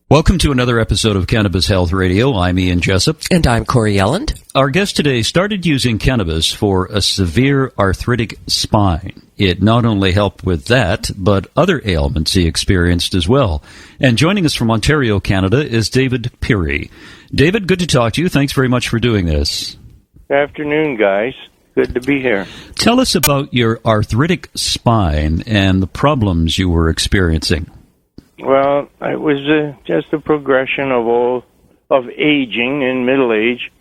Welcome to another episode of Cannabis Health Radio. I'm Ian Jessup. And I'm Corey Yelland. Our guest today started using cannabis for a severe arthritic spine. It not only helped with that, but other ailments he experienced as well. And joining us from Ontario, Canada, is David Pirie. David, good to talk to you. Thanks very much for doing this. Good afternoon, guys. Good to be here. Tell us about your arthritic spine and the problems you were experiencing. Well, it was just a progression of aging in middle age.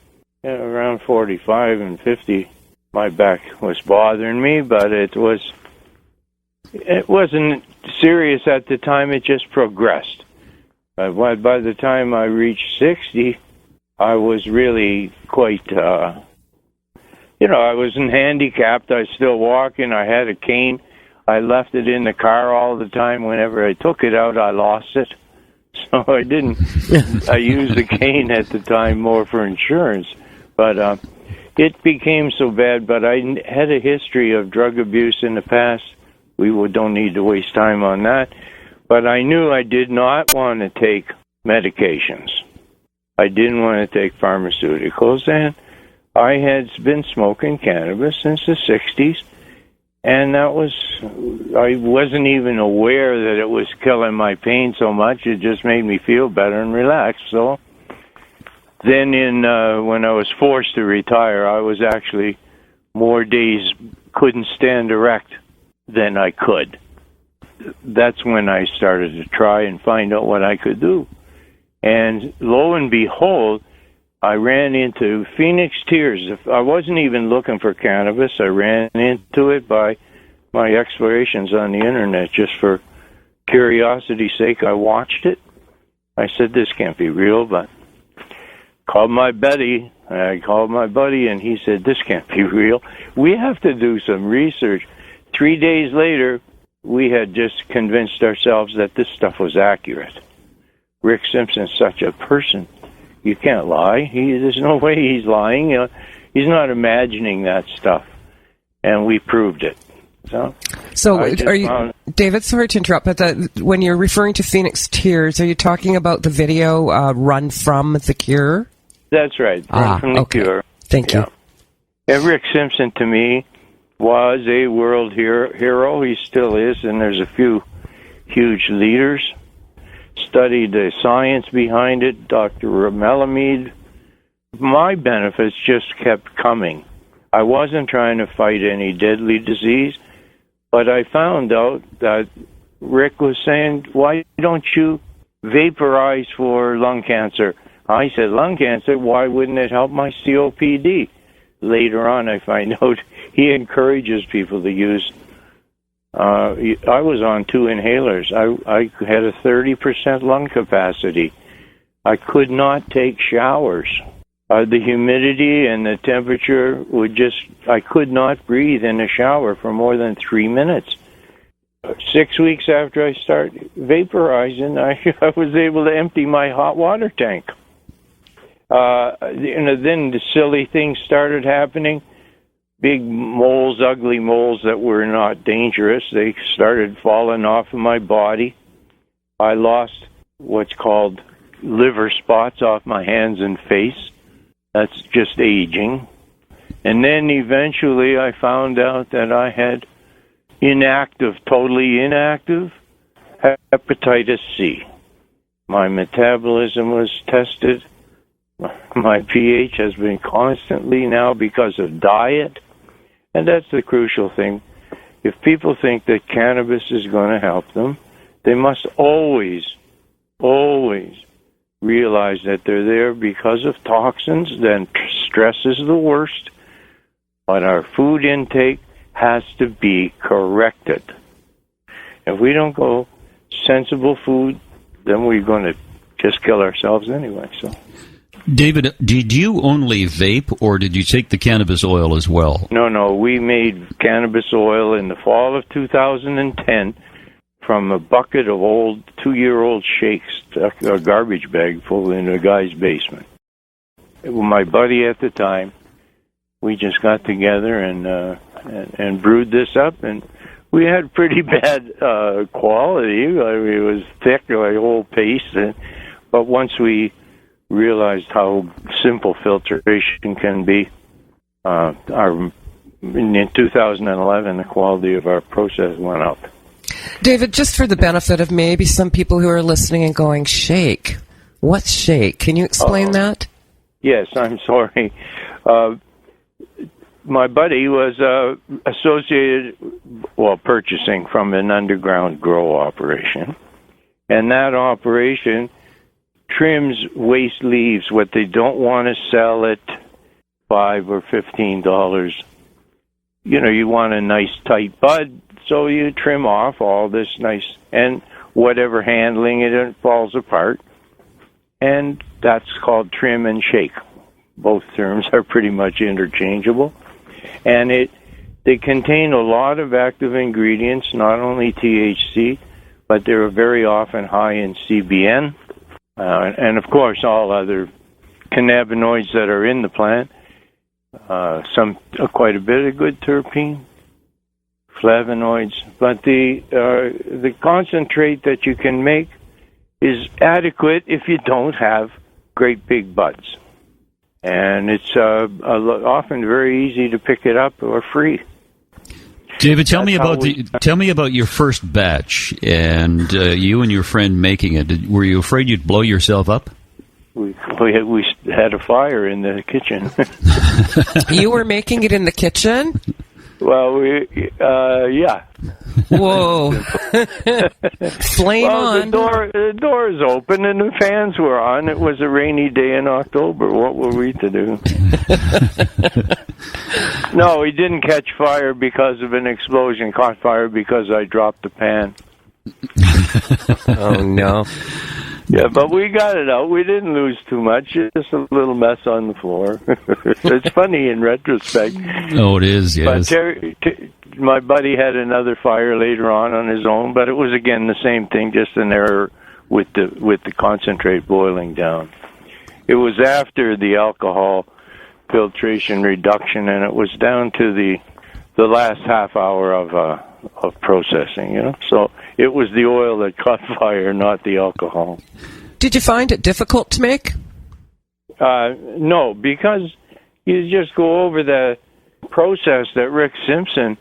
Around 45 and 50, my back was bothering me, but it wasn't serious at the time. It just progressed. But by the time I reached 60, I was really quite, I wasn't handicapped. I was still walking. I had a cane. I left it in the car all the time. Whenever I took it out, I lost it. So I didn't. I used the cane at the time more for insurance. But it became so bad. But I had a history of drug abuse in the past. We don't need to waste time on that. But I knew I did not want to take medications. I didn't want to take pharmaceuticals. And I had been smoking cannabis since the 60s. And I wasn't even aware that it was killing my pain so much. It just made me feel better and relaxed. So then when I was forced to retire, I was actually more days couldn't stand erect than I could. That's when I started to try and find out what I could do. And lo and behold, I ran into Phoenix Tears. I wasn't even looking for cannabis. I ran into it by my explorations on the internet just for curiosity's sake. I watched it. I said, this can't be real, but I called my buddy, and he said, this can't be real. We have to do some research. 3 days later, we had just convinced ourselves that this stuff was accurate. Rick Simpson's such a person. You can't lie. There's no way he's lying. He's not imagining that stuff. And we proved it. So are you, David, sorry to interrupt, but when you're referring to Phoenix Tears, are you talking about the video Run From the Cure? That's right. Run From the Cure. Thank you. And Rick Simpson, to me, was a world hero. He still is, and there's a few huge leaders. Studied the science behind it, Dr. Malamud. My benefits just kept coming. I wasn't trying to fight any deadly disease, but I found out that Rick was saying, why don't you vaporize for lung cancer? I said, lung cancer, why wouldn't it help my COPD? Later on, I find out he encourages people to use I was on 2 inhalers. I had a 30% lung capacity. I could not take showers. The humidity and the temperature I could not breathe in a shower for more than 3 minutes. 6 weeks after I started vaporizing, I was able to empty my hot water tank. Then the silly things started happening. Big moles, ugly moles that were not dangerous. They started falling off of my body. I lost what's called liver spots off my hands and face. That's just aging. And then eventually I found out that I had totally inactive hepatitis C. My metabolism was tested. My pH has been constantly now because of diet. And that's the crucial thing. If people think that cannabis is going to help them, they must always, always realize that they're there because of toxins. Then stress is the worst. But our food intake has to be corrected. If we don't go sensible food, then we're going to just kill ourselves anyway. So. David, did you only vape, or did you take the cannabis oil as well? No. We made cannabis oil in the fall of 2010 from a bucket of old 2-year-old shakes, a garbage bag full in a guy's basement. My buddy at the time, we just got together and brewed this up, and we had pretty bad quality. I mean, it was thick, like whole paste. But once we realized how simple filtration can be, in 2011, the quality of our process went up. David, just for the benefit of maybe some people who are listening and going, shake. What's shake? Can you explain that? Yes, I'm sorry. My buddy was purchasing from an underground grow operation. And that operation trims waste leaves, what they don't want to sell at $5 or $15. You know, you want a nice tight bud, so you trim off all this nice, and whatever handling it falls apart. And that's called trim and shake. Both terms are pretty much interchangeable. And they contain a lot of active ingredients, not only THC, but they're very often high in CBN, and of course all other cannabinoids that are in the plant. Quite a bit of good terpene, flavonoids, but the concentrate that you can make is adequate if you don't have great big buds, and it's often very easy to pick it up or free. David, tell me about your first batch and you and your friend making it. Were you afraid you'd blow yourself up? We had a fire in the kitchen. You were making it in the kitchen? Well, yeah. Whoa. Flame on. The door is open and the fans were on. It was a rainy day in October. What were we to do? No, we didn't catch fire because of an explosion. Caught fire because I dropped the pan. Oh, no. Yeah, but we got it out. We didn't lose too much. Just a little mess on the floor. It's funny in retrospect. Oh, it is, yes. But my buddy had another fire later on his own, but it was, again, the same thing, just an error with the concentrate boiling down. It was after the alcohol filtration reduction, and it was down to the last half hour of processing, you know. So it was the oil that caught fire, not the alcohol. Did you find it difficult to make? No, because you just go over the process that Rick Simpson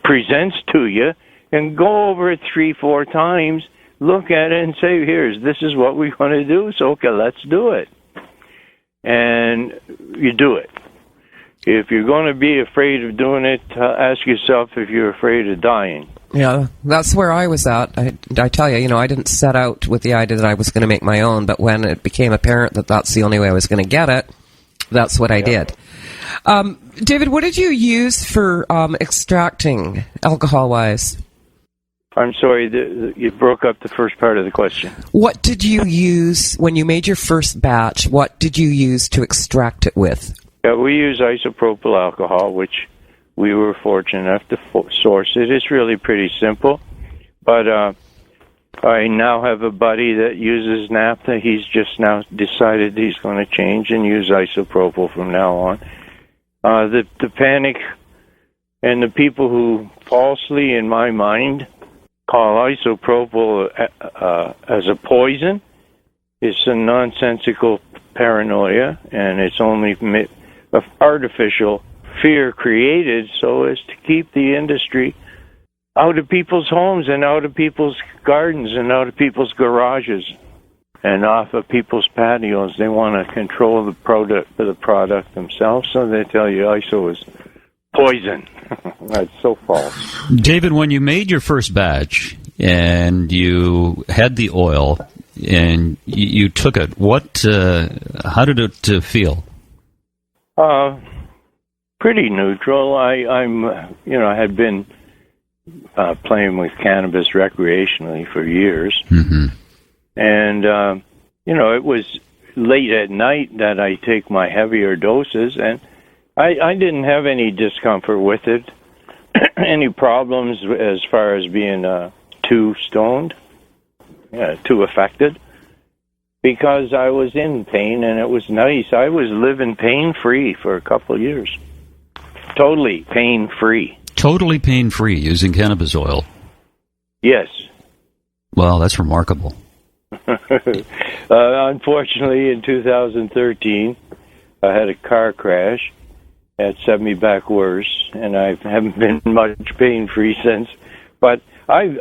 presents to you and go over it 3-4 times, look at it and say, this is what we're going to do, so okay, let's do it. And you do it. If you're going to be afraid of doing it, ask yourself if you're afraid of dying. Yeah, that's where I was at. I tell you, I didn't set out with the idea that I was going to make my own, but when it became apparent that that's the only way I was going to get it, that's what I did. David, what did you use for extracting alcohol-wise? I'm sorry, you broke up the first part of the question. What did you use when you made your first batch? What did you use to extract it with? We use isopropyl alcohol, which we were fortunate enough to source it. It's really pretty simple, but I now have a buddy that uses naphtha. He's just now decided he's going to change and use isopropyl from now on. The panic and the people who falsely, in my mind, call isopropyl as a poison, it's a nonsensical paranoia, and it's only artificial fear created so as to keep the industry out of people's homes and out of people's gardens and out of people's garages and off of people's patios. They want to control the product themselves, so they tell you ISO is poison. That's so false. David, when you made your first batch and you had the oil and you took it, how did it feel? Pretty neutral. I had been playing with cannabis recreationally for years, and it was late at night that I take my heavier doses, and I didn't have any discomfort with it, any problems as far as being too stoned, too affected. Because I was in pain, and it was nice. I was living pain-free for a couple of years. Totally pain-free. Totally pain-free using cannabis oil. Yes. Well, that's remarkable. Unfortunately, in 2013, I had a car crash that set me back worse, and I haven't been much pain-free since. But I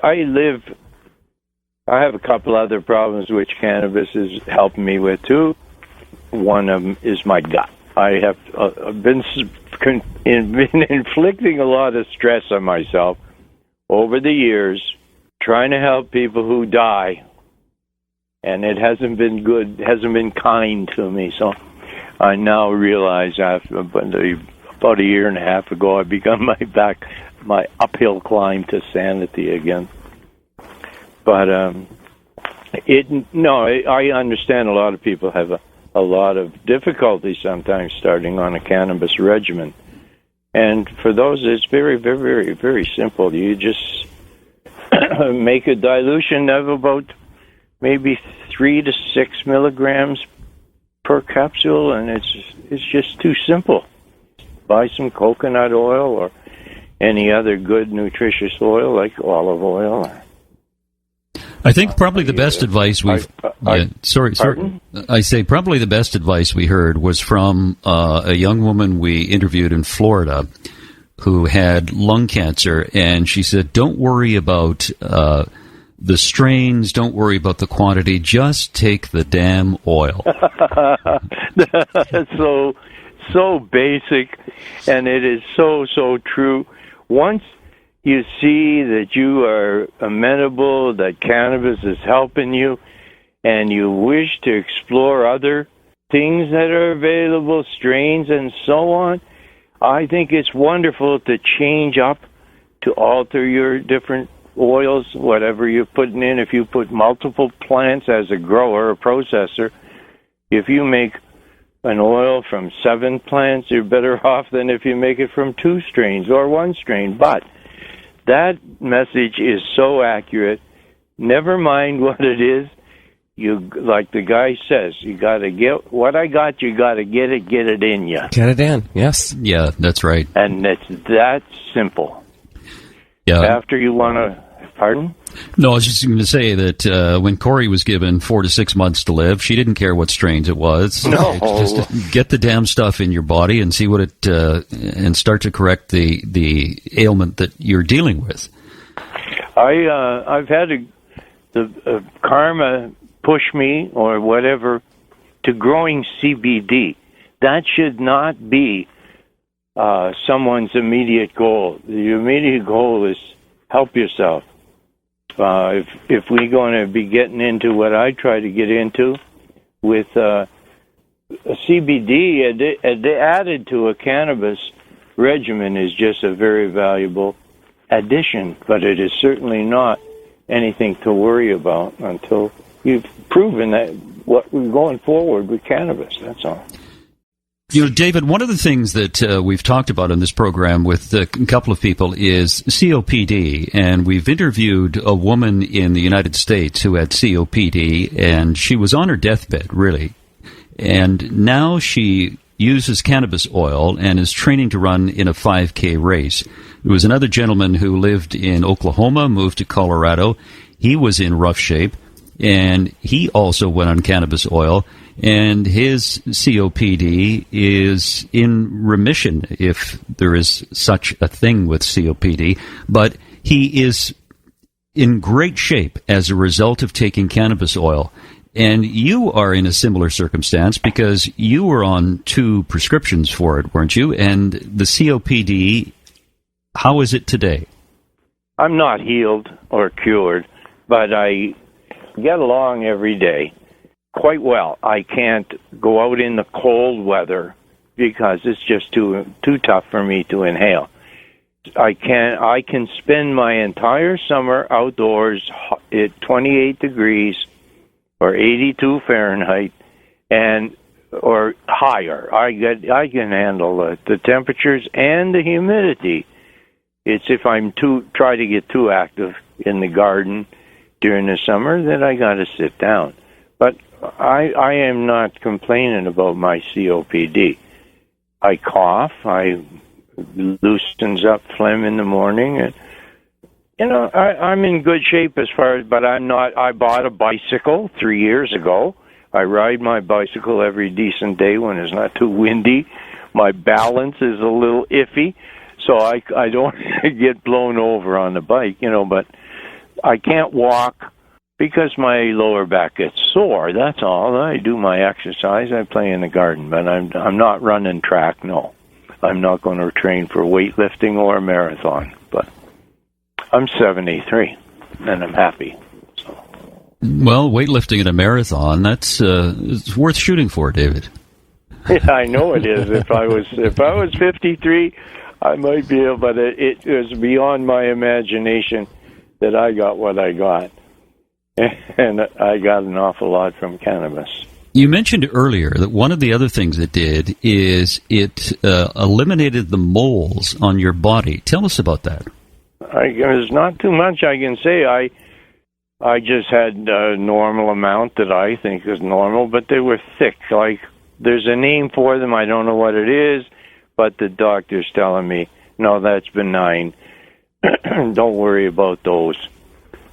have a couple other problems which cannabis is helping me with too. One of them is my gut. I have been inflicting a lot of stress on myself over the years, trying to help people who die, and it hasn't been good, hasn't been kind to me. So I now realize after about a year and a half ago, I begun my uphill climb to sanity again. But I understand a lot of people have a lot of difficulty sometimes starting on a cannabis regimen. And for those, it's very, very, very, very simple. You just make a dilution of about maybe 3 to 6 milligrams per capsule, and it's just too simple. Buy some coconut oil or any other good nutritious oil like olive oil. I think probably the best advice we've... Sorry. I say probably the best advice we heard was from a young woman we interviewed in Florida who had lung cancer, and she said, don't worry about the strains, don't worry about the quantity, just take the damn oil. That's so basic, and it is so true. Once you see that you are amenable, that cannabis is helping you, and you wish to explore other things that are available, strains and so on, I think it's wonderful to change up, to alter your different oils, whatever you're putting in. If you put multiple plants as a grower, a processor, if you make an oil from 7 plants, you're better off than if you make it from 2 strains or 1 strain. But that message is so accurate. Never mind what it is. You, like the guy says, you got to get what I got. You got to get it in you. Get it in. Yes. Yeah, that's right. And it's that simple. Yeah. After you want to, pardon? No, I was just going to say that when Corey was given 4 to 6 months to live, she didn't care what strains it was. No. Just get the damn stuff in your body and see what it and start to correct the ailment that you're dealing with. I've had the karma push me or whatever to growing CBD. That should not be someone's immediate goal. The immediate goal is help yourself. If we're going to be getting into what I try to get into with a CBD added to a cannabis regimen is just a very valuable addition, but it is certainly not anything to worry about until you've proven that what we're going forward with cannabis. That's all. You know, David, one of the things that we've talked about in this program with a couple of people is COPD, and we've interviewed a woman in the United States who had COPD, and she was on her deathbed, really. And now she uses cannabis oil and is training to run in a 5K race. There was another gentleman who lived in Oklahoma, moved to Colorado. He was in rough shape, and he also went on cannabis oil. And his COPD is in remission, if there is such a thing with COPD. But he is in great shape as a result of taking cannabis oil. And you are in a similar circumstance because you were on 2 prescriptions for it, weren't you? And the COPD, how is it today? I'm not healed or cured, but I get along every day quite well. I can't go out in the cold weather because it's just too tough for me to inhale. I can spend my entire summer outdoors at 28 degrees or 82 Fahrenheit and or higher. I can handle the temperatures and the humidity. It's if I'm try to get too active in the garden during the summer, then I got to sit down. But I am not complaining about my COPD. I cough. I loosens up phlegm in the morning. And, I'm in good shape as far as, but I'm not. I bought a bicycle 3 years ago. I ride my bicycle every decent day when it's not too windy. My balance is a little iffy, so I don't get blown over on the bike, but I can't walk because my lower back gets sore. That's all. I do my exercise. I play in the garden, but I'm not running track, no. I'm not going to train for weightlifting or a marathon, but I'm 73, and I'm happy. So. Well, weightlifting in a marathon, that's it's worth shooting for, David. Yeah, I know it is. If I was 53, I might be able, but it was beyond my imagination that I got what I got. And I got an awful lot from cannabis. You mentioned earlier that one of the other things it did is it eliminated the moles on your body. Tell us about that. There's not too much I can say. I just had a normal amount that I think is normal, but they were thick. Like, there's a name for them. I don't know what it is, but the doctor's telling me, no, that's benign. Don't worry about those.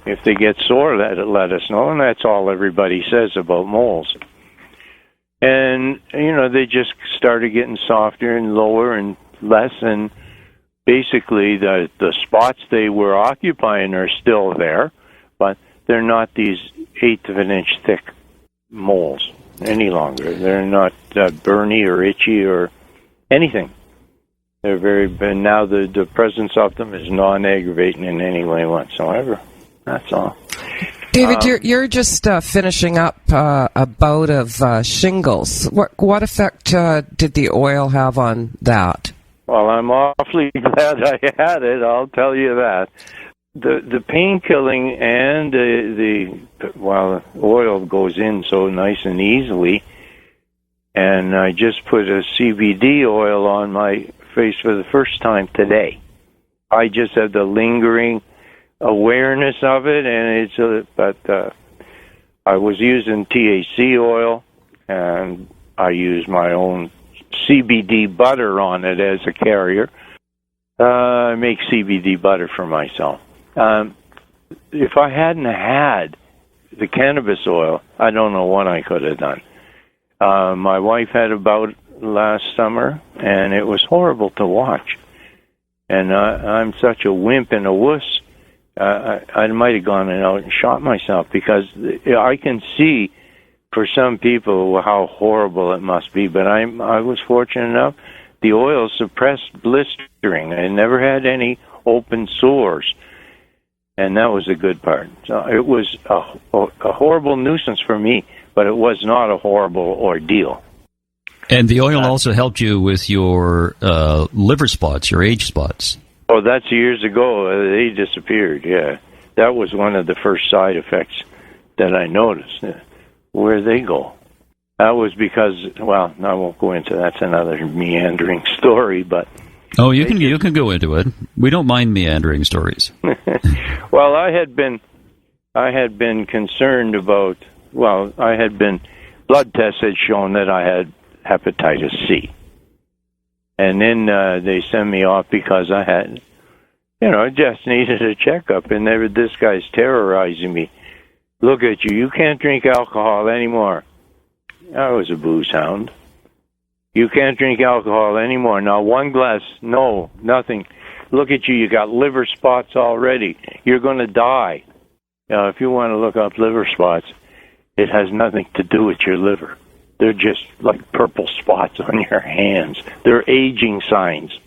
If they get sore, let us know, and that's all everybody says about moles. And, they just started getting softer and lower and less, and basically the spots they were occupying are still there, but they're not these eighth of an inch thick moles any longer. They're not burny or itchy or anything. They're and now the presence of them is non-aggravating in any way whatsoever. That's all. David, you're just finishing up a bout of shingles. What effect did the oil have on that? Well, I'm awfully glad I had it, I'll tell you that. The pain killing and the oil goes in so nice and easily, and I just put a CBD oil on my face for the first time today. I just had the lingering awareness of it, and but I was using THC oil, and I use my own CBD butter on it as a carrier. I make CBD butter for myself. If I hadn't had the cannabis oil, I don't know what I could have done. My wife had a bout last summer, and it was horrible to watch. And I'm such a wimp and a wuss. I might have gone out and shot myself, because I can see for some people how horrible it must be. But I was fortunate enough. The oil suppressed blistering. I never had any open sores, and that was a good part. So it was a horrible nuisance for me, but it was not a horrible ordeal. And the oil also helped you with your liver spots, your age spots. Oh, that's years ago. They disappeared, yeah. That was one of the first side effects that I noticed. Where'd they go? That was because, well, I won't go into that. That's another meandering story, but... Oh, you can go into it. We don't mind meandering stories. Well, I had been concerned about... Well, blood tests had shown that I had hepatitis C. And then they sent me off because I had, just needed a checkup. And this guy's terrorizing me. Look at you. You can't drink alcohol anymore. I was a booze hound. You can't drink alcohol anymore. Now, one glass, no, nothing. Look at you. You got liver spots already. You're going to die. Now, if you want to look up liver spots, it has nothing to do with your liver. They're just like purple spots on your hands. They're aging signs.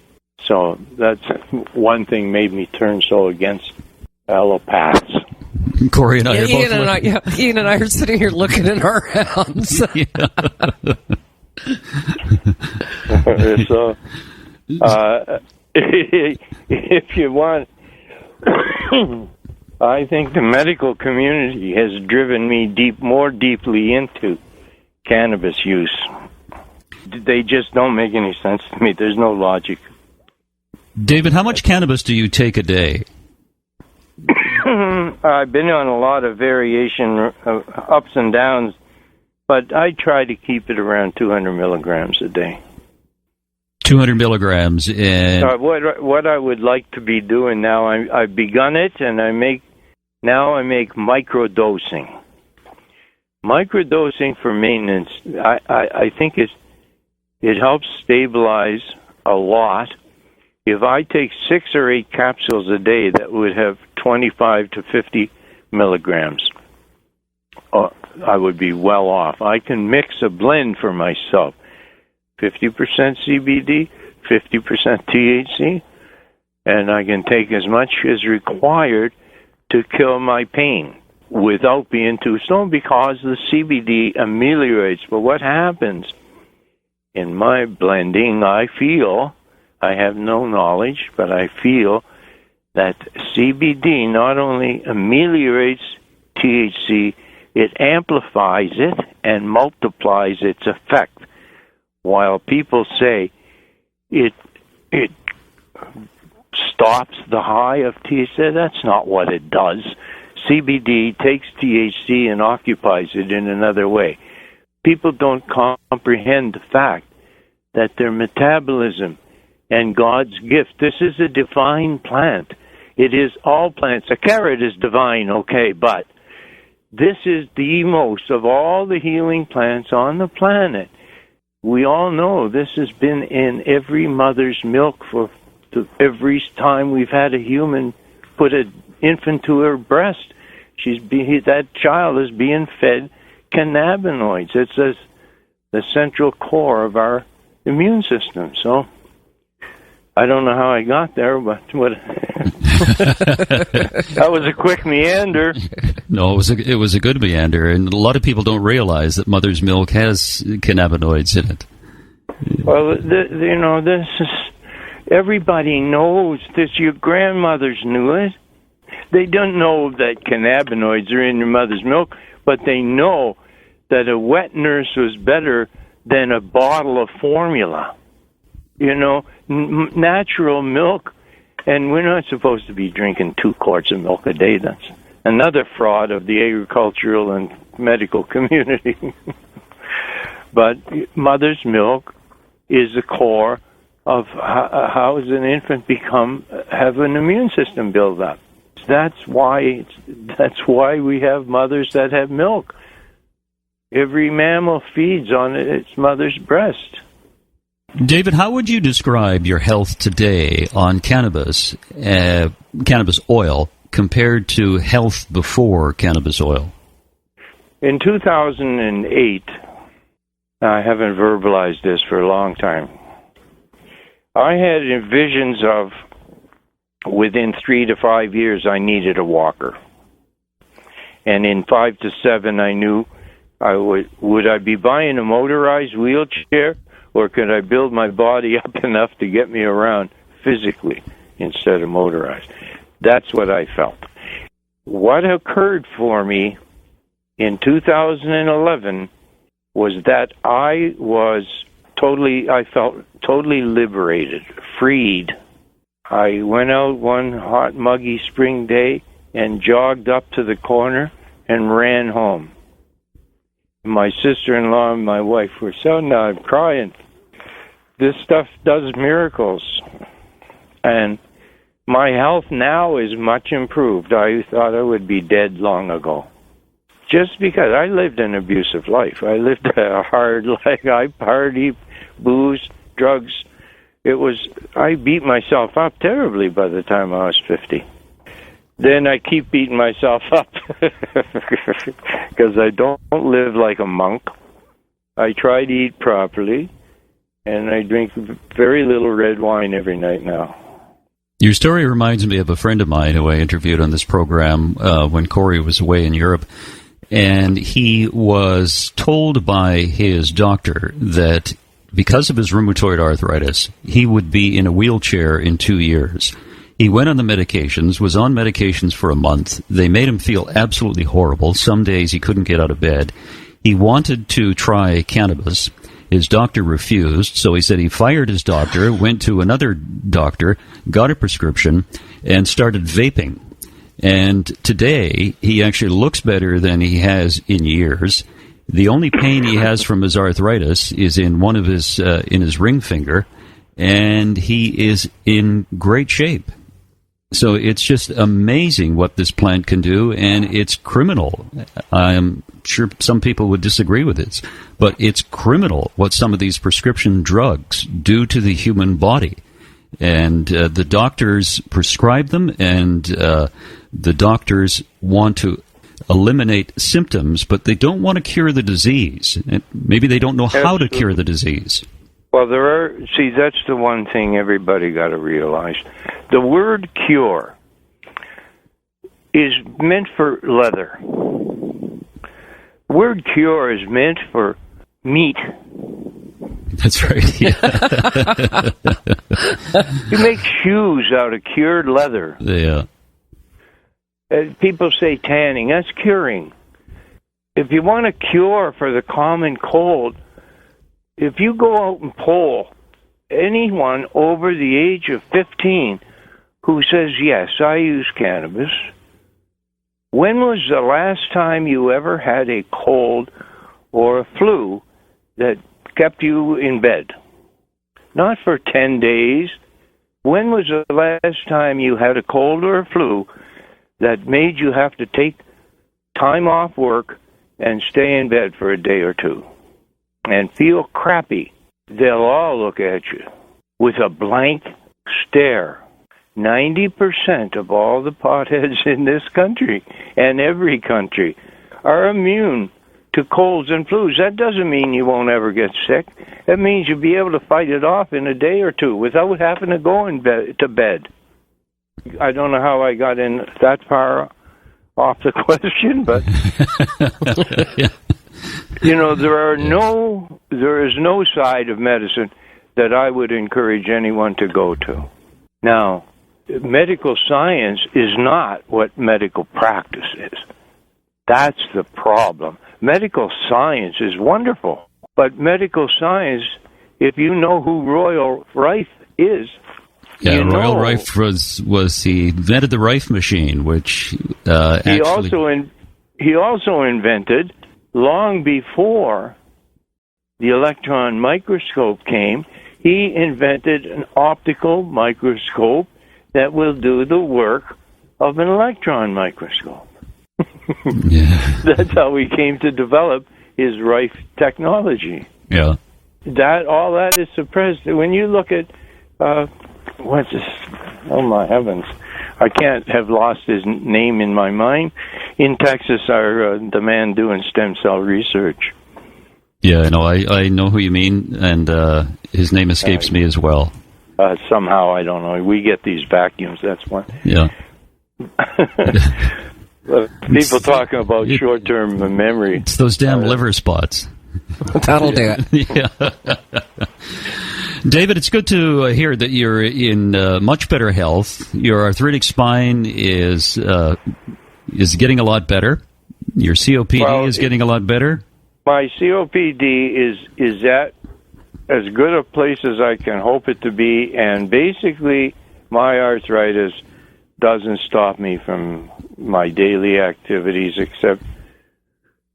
So that's one thing made me turn so against allopaths. Corey and I are both Ian and I are sitting here looking in our hands. So, if you want, I think the medical community has driven me more deeply into cannabis use. They just don't make any sense to me. There's no logic. David, how much cannabis do you take a day? I've been on a lot of variation, ups and downs, but I try to keep it around 200 milligrams a day. 200 milligrams. And what I would like to be doing now, I've begun it, and I make microdosing. Microdosing for maintenance, I think it helps stabilize a lot. If I take 6 or 8 capsules a day, that would have 25 to 50 milligrams. I would be well off. I can mix a blend for myself. 50% CBD, 50% THC, and I can take as much as required to kill my pain without being too stoned, because the CBD ameliorates. But what happens in my blending, I feel, I have no knowledge, but I feel that CBD not only ameliorates THC, it amplifies it and multiplies its effect. While people say it stops the high of THC, that's not what it does. CBD takes THC and occupies it in another way. People don't comprehend the fact that their metabolism and God's gift, this is a divine plant. It is all plants. A carrot is divine, okay, but this is the most of all the healing plants on the planet. We all know this has been in every mother's milk for every time we've had a human put an infant to her breast. That child is being fed cannabinoids. It's the central core of our immune system. So I don't know how I got there, but that was a quick meander. No, it was a good meander, and a lot of people don't realize that mother's milk has cannabinoids in it. Well, this is, everybody knows this. Your grandmothers knew it. They don't know that cannabinoids are in your mother's milk, but they know that a wet nurse was better than a bottle of formula. Natural milk, and we're not supposed to be drinking 2 quarts of milk a day. That's another fraud of the agricultural and medical community. But mother's milk is the core of how does an infant have an immune system build up. That's why we have mothers that have milk. Every mammal feeds on its mother's breast. David, how would you describe your health today on cannabis oil, compared to health before cannabis oil? In 2008, I haven't verbalized this for a long time, I had visions of within 3 to 5 years I needed a walker. And in 5 to 7 I knew would I be buying a motorized wheelchair, or could I build my body up enough to get me around physically instead of motorized? That's what I felt. What occurred for me in 2011 was that I felt totally liberated, freed. I went out one hot, muggy spring day and jogged up to the corner and ran home. My sister-in-law and my wife were now I'm crying. This stuff does miracles. And my health now is much improved. I thought I would be dead long ago. Just because I lived an abusive life. I lived a hard life. I partied, booze, drugs. I beat myself up terribly by the time I was 50. Then I keep beating myself up because I don't live like a monk. I try to eat properly, and I drink very little red wine every night now. Your story reminds me of a friend of mine who I interviewed on this program when Corey was away in Europe, and he was told by his doctor that because of his rheumatoid arthritis, he would be in a wheelchair in 2 years. He went on the medications, was on medications for a month. They made him feel absolutely horrible. Some days he couldn't get out of bed. He wanted to try cannabis. His doctor refused, so he said he fired his doctor, went to another doctor, got a prescription, and started vaping. And today, he actually looks better than he has in years. The only pain he has from his arthritis is in one of his in his ring finger, and he is in great shape. So it's just amazing what this plant can do, and it's criminal. I'm sure some people would disagree with this, but it's criminal what some of these prescription drugs do to the human body. And the doctors prescribe them, and the doctors want to eliminate symptoms, but they don't want to cure the disease. And maybe they don't know how to cure the disease. Well, that's the one thing everybody got to realize. The word cure is meant for leather. Word cure is meant for meat. That's right. Yeah. You make shoes out of cured leather. Yeah. People say tanning. That's curing. If you want a cure for the common cold, if you go out and poll anyone over the age of 15 who says, yes, I use cannabis, when was the last time you ever had a cold or a flu that kept you in bed? Not for 10 days. When was the last time you had a cold or a flu that made you have to take time off work and stay in bed for a day or two and feel crappy? They'll all look at you with a blank stare. 90% of all the potheads in this country and every country are immune to colds and flus. That doesn't mean you won't ever get sick. That means you'll be able to fight it off in a day or two without having to go to bed. I don't know how I got in that far off the question, but Yeah. there is no side of medicine that I would encourage anyone to go to. Now, medical science is not what medical practice is. That's the problem. Medical science is wonderful, but medical science, if you know who Royal Rife is, yeah, Royal Rife was he invented the Rife machine, which he also invented, long before the electron microscope came, he invented an optical microscope that will do the work of an electron microscope. Yeah. That's how he came to develop his Rife technology. Yeah. All that is suppressed. When you look at what's this? Oh my heavens! I can't have lost his name in my mind. In Texas, the man doing stem cell research. Yeah, I know who you mean, and his name escapes me as well. Somehow, I don't know. We get these vacuums. That's one. Yeah. People talking about short-term memory. It's those damn liver spots. That'll do it. Yeah. David, it's good to hear that you're in much better health. Your arthritic spine is getting a lot better. Your COPD is getting a lot better. My COPD is at as good a place as I can hope it to be, and basically my arthritis doesn't stop me from my daily activities except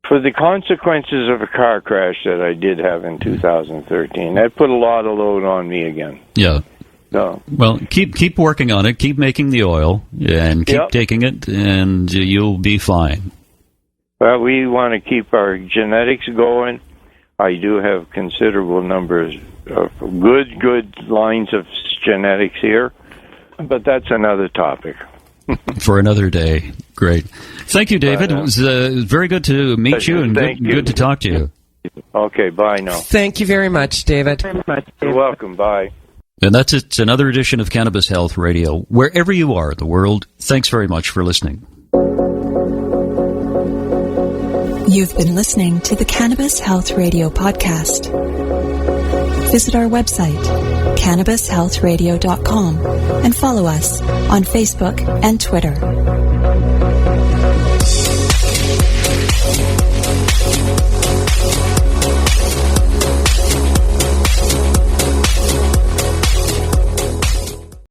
for the consequences of a car crash that I did have in 2013. That put a lot of load on me again. Yeah. So. Well, keep working on it. Keep making the oil and keep taking it, and you'll be fine. Well, we want to keep our genetics going. I do have considerable numbers of good lines of genetics here, but that's another topic. For another day. Great. Thank you, David. It was very good to meet you and good to talk to you. Okay, bye now. Thank you very much, David. You're welcome. Bye. And that's it. It's another edition of Cannabis Health Radio. Wherever you are in the world, thanks very much for listening. You've been listening to the Cannabis Health Radio podcast. Visit our website, cannabishealthradio.com, and follow us on Facebook and Twitter.